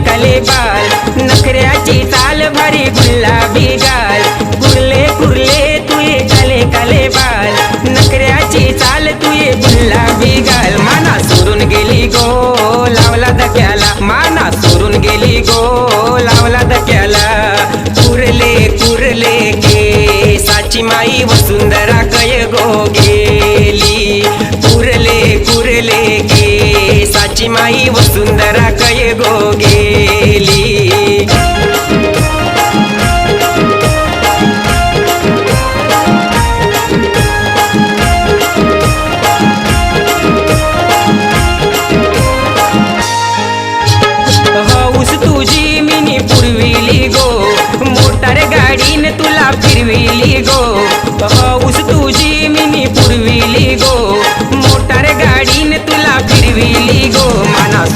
काले बाल नखऱ्याची चाल भारी गुलाबी गाल कुर्ले कुर्ले तुये काले काले बाल नखऱ्याची चाल तुये गुलाबी गाल माना सोडून गेली गो लावला धक्याला माना सोडून गेली गो लावला धक्याला कुर्ले कुर्ले के साची माई वसुंधरा कय गो गेली कुर्ले कुर्ले के साची माई वसुंधरा कय गो गेली हौस तुझी मिनी पुरविली गो मोटार गाडीने तुला फिरविली गो हौस तुझी